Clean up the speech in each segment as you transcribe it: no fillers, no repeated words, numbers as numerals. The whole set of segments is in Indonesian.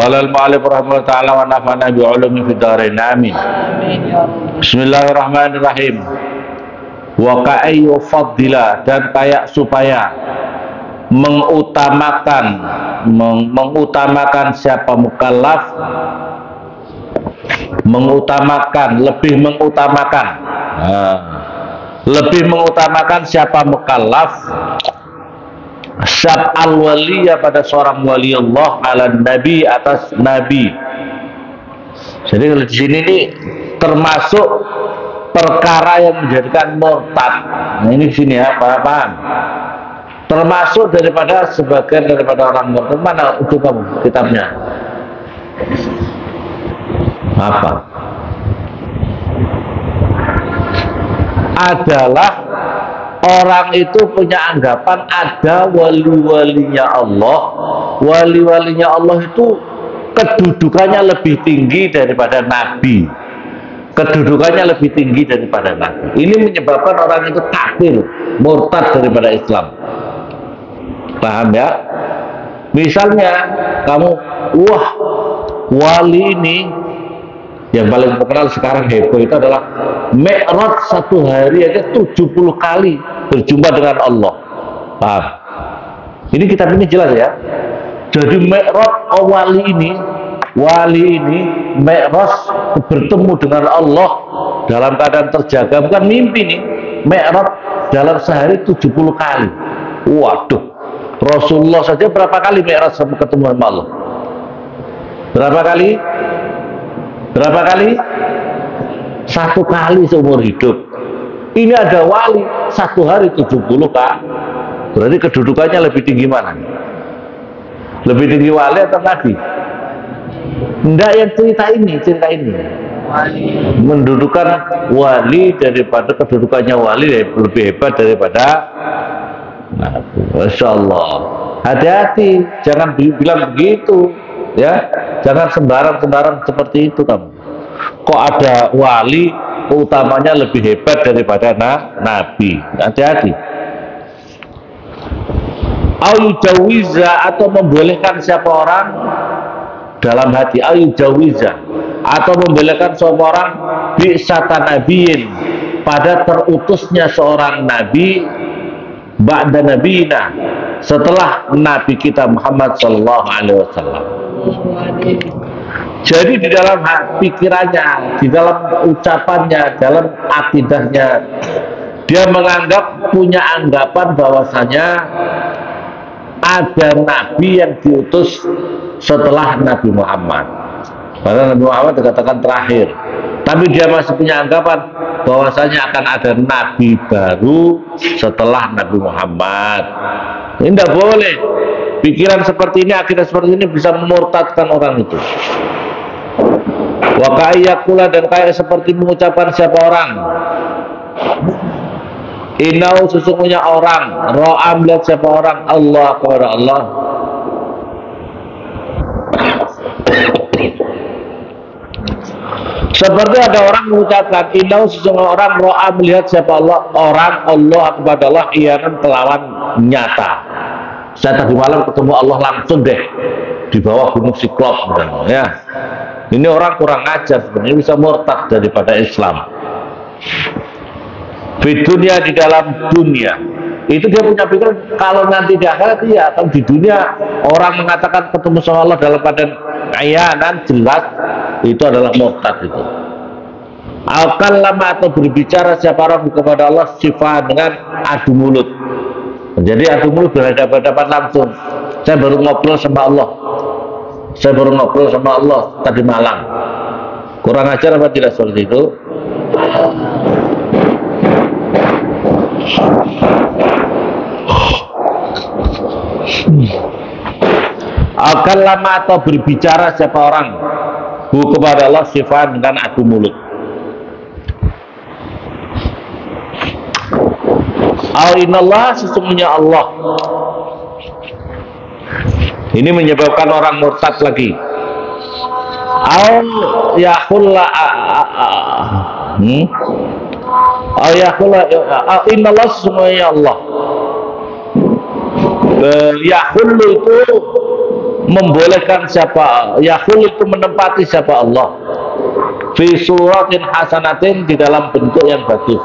Qala al-mu'allif rahimahullah ta'ala wa nafa'na bi'ulumi fid dharain amin. Bismillahirrahmanirrahim. Wa ka'ayyu faddila, dan kayak supaya mengutamakan siapa mukallaf, lebih mengutamakan siapa mukallaf syab al-waliya, pada seorang wali Allah, ala nabi, atas nabi. Jadi kalau di sini ini termasuk perkara yang menjadikan murtad. Nah ini di sini ya, paham? Termasuk daripada sebagian daripada orang murtad. Mana itu kamu kitabnya? Apa? Adalah orang itu punya anggapan ada wali-walinya Allah. Wali-walinya Allah itu kedudukannya lebih tinggi daripada nabi. Kedudukannya lebih tinggi daripada nabi. Ini menyebabkan orang itu kafir, murtad daripada Islam. Paham ya? Misalnya kamu, wah, wali ini yang paling terkenal sekarang heboh itu adalah Mi'raj, satu hari aja 70 kali berjumpa dengan Allah. Paham? Ini kitab ini jelas ya. Jadi Mi'raj, wali ini Mi'raj bertemu dengan Allah dalam keadaan terjaga, bukan mimpi nih. Mi'raj dalam sehari 70 kali. Waduh, Rasulullah saja berapa kali Mi'raj ketemu sama Allah? Berapa kali? Satu kali seumur hidup. Ini ada wali satu hari 70 kak. Berarti kedudukannya lebih tinggi mana? Lebih tinggi wali atau nabi? Enggak, yang cerita ini mendudukan wali daripada kedudukannya wali lebih hebat daripada nabi. Masya Allah. Hati-hati, jangan bilang begitu ya. Jangan sembarang seperti itu kamu. Kok ada wali utamanya lebih hebat daripada nabi? Hati-hati. Au jawiza, atau membolehkan siapa orang dalam hati, au jawiza, atau membolehkan siapa orang bi'sata nabiyin, pada terutusnya seorang nabi, ba'da nabiyina, setelah nabi kita Muhammad sallallahu alaihi wasallam. Jadi di dalam pikirannya, di dalam ucapannya, dalam akidahnya, dia menganggap, punya anggapan bahwasanya ada nabi yang diutus setelah Nabi Muhammad. Padahal Nabi Muhammad dikatakan terakhir. Tapi dia masih punya anggapan bahwasanya akan ada nabi baru setelah Nabi Muhammad. Ini tidak boleh. Pikiran seperti ini, akidah seperti ini bisa memurtadkan orang itu. Wa ka'ayyakula, dan kayak seperti mengucapkan siapa orang, inau, sesungguhnya orang, ro'a, melihat siapa orang, Allah, kepada Allah. Seperti ada orang mengucapkan, inau, sesungguhnya orang, ro'a, melihat siapa Allah, orang, Allah kepada Allah, iyanan, kelawan nyata. Saya tadi malam ketemu Allah langsung deh di bawah gunung Siklop, ya. Ini orang kurang ajar sebenarnya, bisa murtad daripada Islam. Di dunia, di dalam dunia itu dia punya pikiran, kalau nanti di akhirat iya, kalau di dunia orang mengatakan ketemu sama Allah dalam keadaan ayanan jelas, itu adalah murtad itu. Akal lama, atau berbicara siapa orang kepada Allah sifat dengan adu mulut. Jadi adu mulut berhadapan-hadapan langsung. Saya baru ngobrol sama Allah. Saya baru ngobrol sama Allah tadi malam. Kurang ajar apa tidak seperti itu? Akan lama, atau berbicara siapa orang kepada Allah sifat dengan adu mulut. Inallah, sesungguhnya Allah. Ini menyebabkan orang murtad lagi. Inallah, sesungguhnya Allah. Yahullu itu membolehkan siapa, yakhul itu menempati siapa Allah fi suratin hasanatin, di dalam bentuk yang bagus,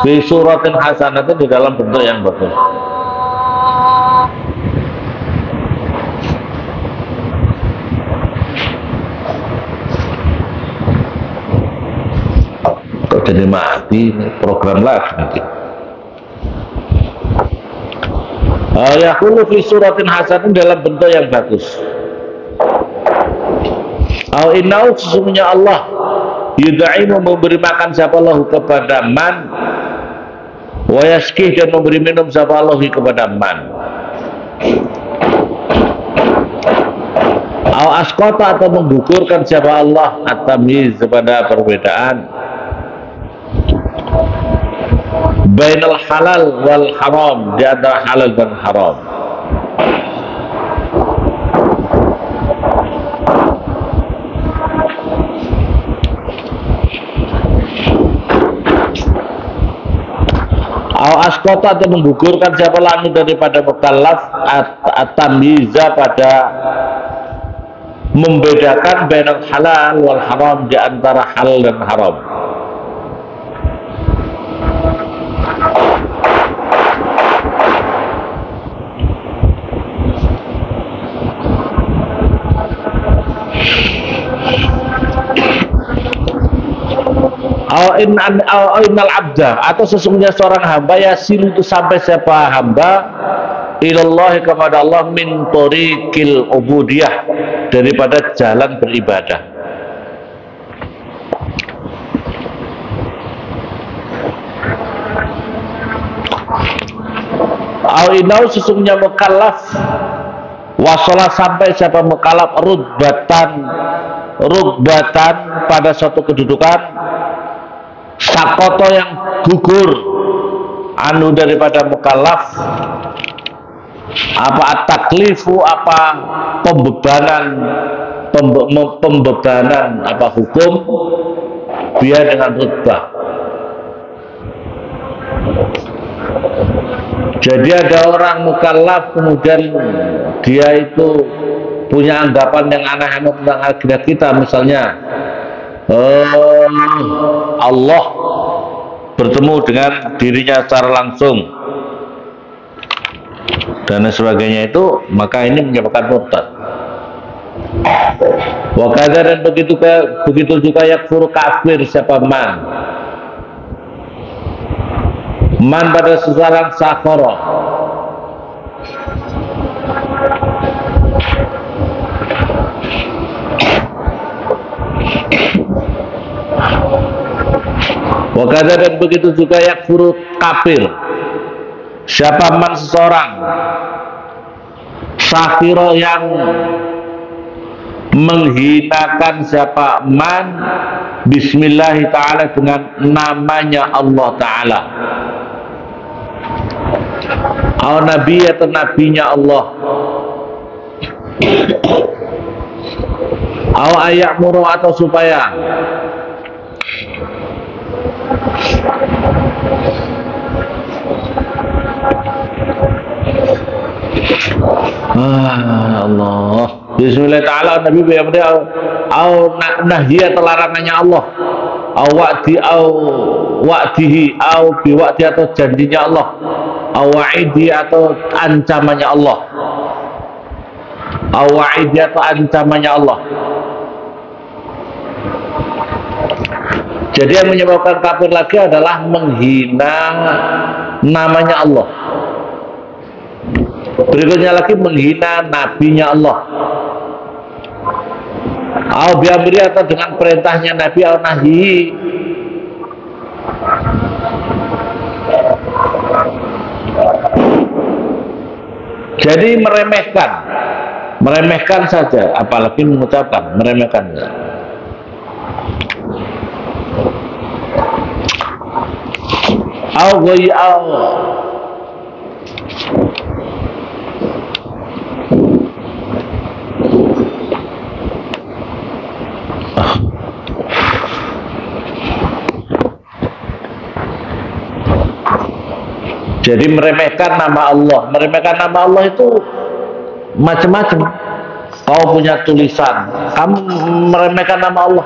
fi suratin hasanatin, di dalam bentuk yang bagus. Kok jadi mati ini program lagi nanti. Yakhulu fi suratin hasanatin, dalam bentuk yang bagus. Innahu, sesungguhnya Allah, yudaimu, memberi makan siapa Allah kepada man, wa yaskih, dan memberi minum siapa Allah kepada man. Askota, atau menggugurkan siapa Allah at-tamyiz, pada perbedaan bainal halal wal haram, di antara halal dan haram. Askota, atau menggugurkan siapa lagi daripada mukallaf at-tamyiza, pada membedakan bainal halal wal haram, di antara halal dan haram. Innal abda, atau sesungguhnya seorang hamba, yasil, itu sampai siapa hamba, ilallahi, kepada Allah, min tariqil ubudiyah, daripada jalan beribadah. Inau, sesungguhnya mukallaf, wasolah, sampai siapa mukallaf, rutbatan, pada suatu kedudukan, sakoto, yang gugur, anu, daripada mukallaf, apa at-taklifu, apa pembebanan apa hukum, dia dengan rutbah. Jadi ada orang mukallaf, kemudian dia itu punya anggapan yang aneh-aneh tentang akidah kita, misalnya Allah bertemu dengan dirinya secara langsung dan sebagainya, itu maka ini menyebabkan murtad. Wakada, dan begitu juga yakfur, kafir siapa man pada seseorang sakoro, wakada, dan begitu juga yakfur, kafir siapa man seseorang sakiro, yang menghinakan siapa man bismillahi ta'ala, dengan namanya Allah ta'ala, atau nabi, atau nabinya Allah, atau ayak muru, atau supaya Allah bismillah ta'ala, nabi biyamri, au nahiyah, larangannya Allah, au wa'dihi, au biwa'di, atau janjinya Allah, au wa'idi, atau ancamannya Allah, au wa'idi, atau ancamannya Allah. Jadi yang menyebabkan kafir lagi adalah menghina namanya Allah. Berikutnya lagi menghina nabinya Allah, au biamri, atau dengan perintahnya nabi, au nahyi, jadi meremehkan saja, apalagi mengucapkan, meremehkan. Au ghoi au, jadi meremehkan nama Allah. Meremehkan nama Allah itu macam-macam. Kau punya tulisan, kamu meremehkan nama Allah.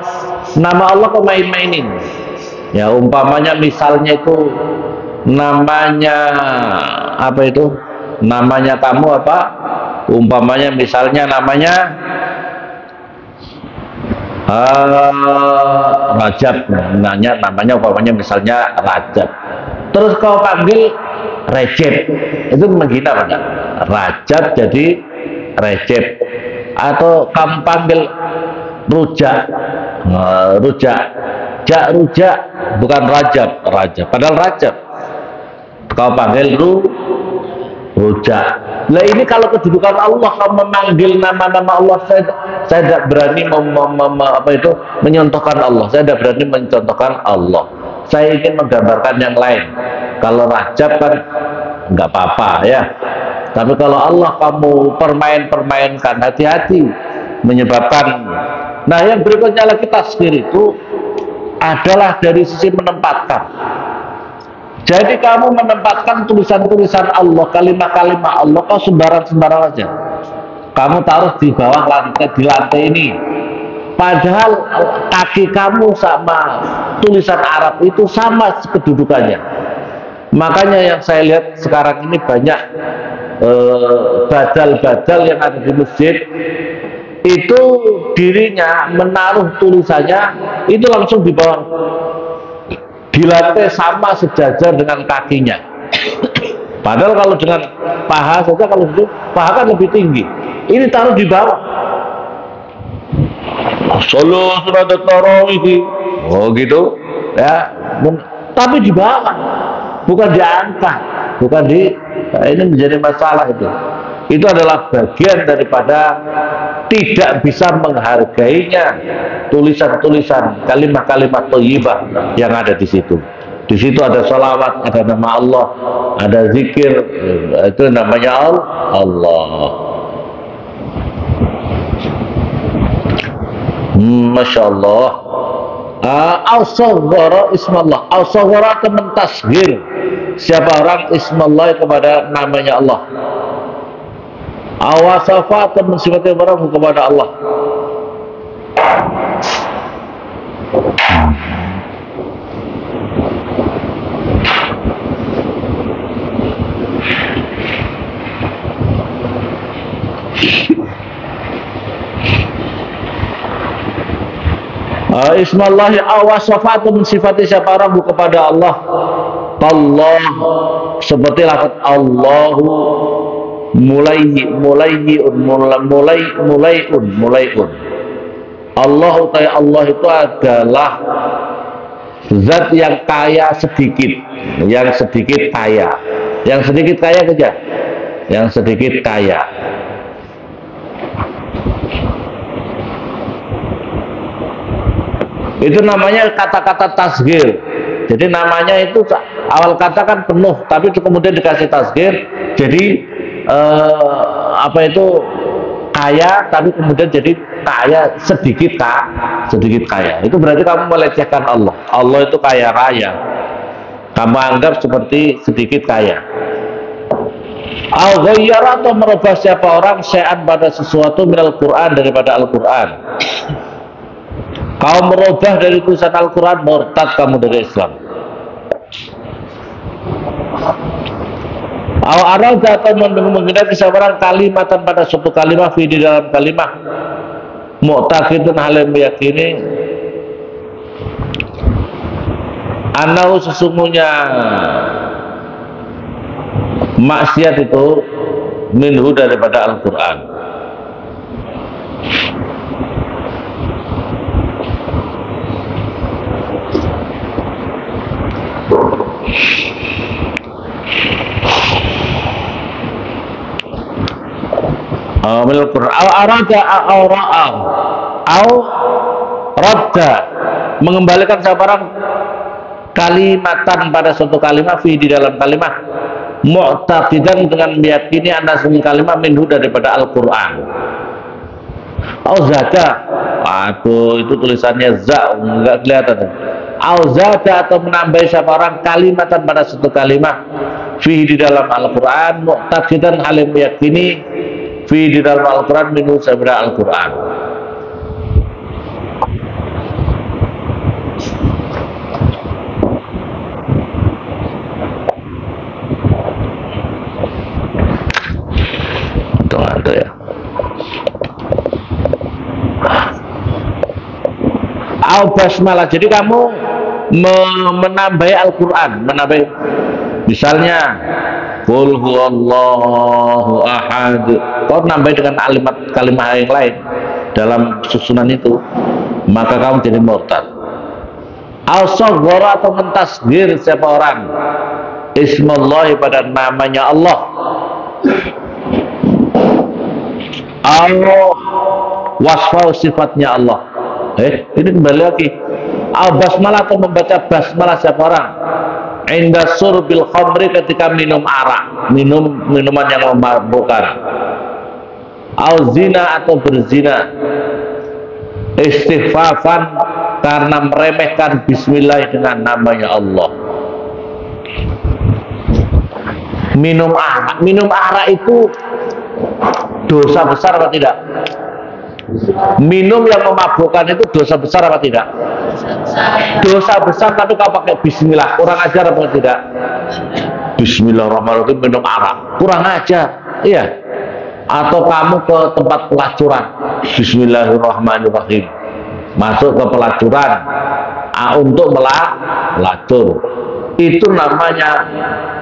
Nama Allah kau main-mainin. Ya umpamanya misalnya itu namanya apa itu? Namanya kamu apa? Umpamanya misalnya namanya Rajab, namanya umpamanya misalnya Rajab. Terus kau panggil Recep, itu menghina apa enggak? Rajab jadi Recep. Atau kamu panggil Rujak, Rujak, Rujak, bukan Rajab, Rajab. Padahal Rajab. Kau panggil Rujak. Lah ini kalau kedudukan Allah, kau memanggil nama-nama Allah, saya tidak berani menyontohkan Allah. Saya tidak berani mencontohkan Allah. Saya ingin menggambarkan yang lain. Kalau Rajab kan nggak apa-apa ya. Tapi kalau Allah kamu permainkan, hati-hati menyebabkan. Nah yang berikutnya lagi tasghir itu adalah dari sisi menempatkan. Jadi kamu menempatkan tulisan-tulisan Allah, kalimat-kalimat Allah, kau sembarang-sembarang aja. Kamu taruh di bawah lantai, di lantai ini. Padahal kaki kamu sama tulisan Arab itu sama kedudukannya. Makanya yang saya lihat sekarang ini banyak badal-badal yang ada di masjid itu dirinya menaruh tulisannya itu langsung di bawah di lantai sama sejajar dengan kakinya. Padahal kalau dengan paha saja, kalau itu paha kan lebih tinggi, ini taruh di bawah. Solo sudah tarawih, oh gitu ya, tapi di bawah, bukan diangkat, bukan di. Nah, ini menjadi masalah itu. Itu adalah bagian daripada tidak bisa menghargainya tulisan-tulisan kalimat-kalimat thayyibah yang ada di situ. Di situ ada salawat, ada nama Allah, ada zikir, itu namanya Allah. Masya Allah. Al-Saghara ismallah. Al-Saghara itu mentasghir siapa orang ismallah kepada namanya Allah. Awasafa atau mensifati orang kepada Allah. Ismallahi awasafa atau mensifati siapa orang kepada Allah. Allah seperti lafaz Allahu mulaiun. Allah utai Allah itu adalah zat yang kaya sedikit, yang sedikit kaya, yang sedikit kaya saja, yang sedikit kaya. Itu namanya kata-kata tasghir. Jadi namanya itu awal kata kan penuh, tapi kemudian dikasih tasghir. Jadi apa itu kaya, tapi kemudian jadi kaya sedikit sedikit kaya. Itu berarti kamu melecehkan Allah. Allah itu kaya raya. Kamu anggap seperti sedikit kaya. Al-ghayyara atau merubah siapa orang syai'an pada sesuatu minal Quran daripada Al-Quran. Kau merubah dari tulisan Al-Quran, murtad kamu dari Islam. Al-arada atau menggunakan sebarang kalimatan pada suatu kalimat di dalam kalimat mu'taqidun halim meyakini anahu sesungguhnya maksiat itu minhu daripada Al-Quran. Radda mengembalikan sebarang kalimatan pada suatu kalimat fi di dalam kalimat mu'taqidan dengan meyakini anasmi kalimat minhu daripada Al-Quran. Zada, aduh itu tulisannya za enggak kelihatan. Zada atau menambah sebarang kalimatan pada suatu kalimat fi di dalam Al-Quran mu'taqidan halim meyakini fi di dalam Al-Quran minum sabda Al-Quran. Itu ada ya. Basmalah, jadi kamu menambahi Al-Quran, menambahi misalnya Qul huwallahu ahad, kau nambahi dengan kalimat yang lain dalam susunan itu, maka kamu jadi murtad. Al-Saghara, atau mentasghir siapa orang Ismullahi, pada namanya Allah. Allah wasfau, sifatnya Allah. Ini kembali lagi. Al-basmalah, atau membaca basmalah siapa orang inda surbil khamri, ketika minum arak, minuman yang memabukkan. Al-zina, atau berzina. Istighfafan, karena meremehkan bismillah dengan namanya Allah. Minum arak itu dosa besar apa tidak? Minum yang memabukkan itu dosa besar apa tidak? Dosa besar, tapi kau pakai bismillah, kurang ajar apa tidak? Bismillahirrahmanirrahim minum arak, kurang ajar, iya. Atau kamu ke tempat pelacuran, bismillahirrahmanirrahim, masuk ke pelacuran untuk melacur, itu namanya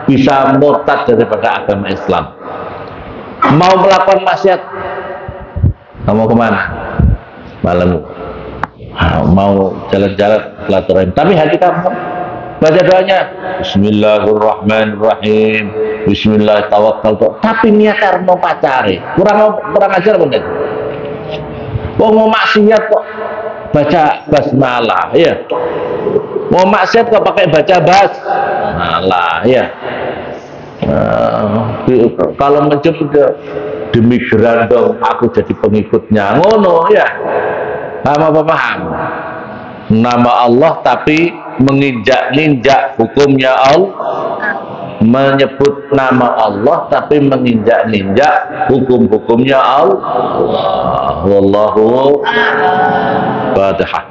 bisa murtad daripada agama Islam. Mau melakukan maksiat, kamu kemana? Malam. Mau jalan-jalan pelacuran, tapi hati kamu baca doanya Bismillahirrahmanirrahim, Bismillah tawakkaltu, tapi niat karena mau pacari, kurang ajar bener. Mau maksiat kok baca basmalah, ya. Mau maksiat kok pakai baca basmalah, ya. Kalau mencegah demi gerandong aku jadi pengikutnya, ngono ya. Paham? Nama Allah tapi menginjak-ninjak hukumnya Allah, menyebut nama Allah tapi menginjak-ninjak hukum-hukumnya Allah. Wallahu Fatihah.